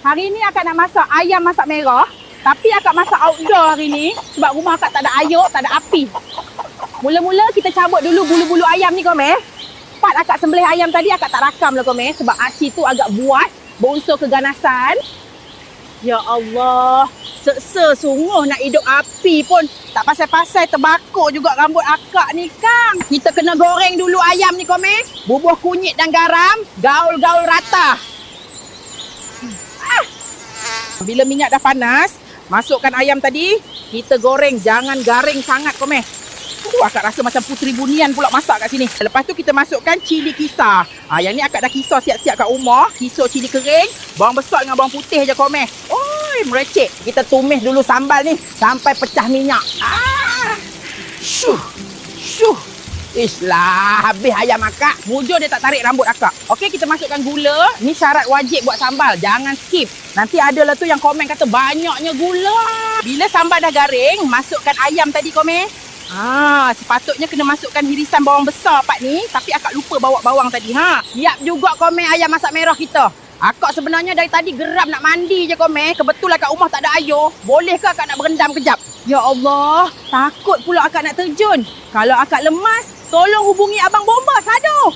Hari ni akak nak masak ayam masak merah. Tapi akak masak outdoor hari ni. Sebab rumah akak tak ada air, tak ada api. Mula-mula kita cabut dulu bulu-bulu ayam ni Komeh. Part akak sembelih ayam tadi akak tak rakam lah Komeh. Sebab aksi tu agak buas, berunsur keganasan. Ya Allah, seksa sungguh nak hidup api pun. Tak pasal-pasal terbakar juga rambut akak ni Kang. Kita kena goreng dulu ayam ni Komeh. Bubuh kunyit dan garam, gaul-gaul rata. Bila minyak dah panas, masukkan ayam tadi. Kita goreng, jangan garing sangat Komeh. Akak rasa macam Puteri Bunian pula masak kat sini. Lepas tu kita masukkan cili kisar. Yang ni akak dah kisar siap-siap kat rumah. Kisar cili kering, bawang besar dengan bawang putih je Komeh. Oi, merecik. Kita tumis dulu sambal ni sampai pecah minyak. Syuh. Syuh. Islah, habis ayam akak. Mujur dia tak tarik rambut akak. Okey, kita masukkan gula. Ni syarat wajib buat sambal. Jangan skip. Nanti adalah tu yang komen kata banyaknya gula. Bila sambal dah garing, masukkan ayam tadi Komeh. Sepatutnya kena masukkan irisan bawang besar part ni. Tapi akak lupa bawa bawang tadi. Siap juga Komeh ayam masak merah kita. Akak sebenarnya dari tadi geram nak mandi je Komeh. Kebetulan kat rumah tak ada air. Boleh ke akak nak berendam kejap? Ya Allah, takut pula akak nak terjun. Kalau akak lemas, tolong hubungi Abang Bombas. Aduh.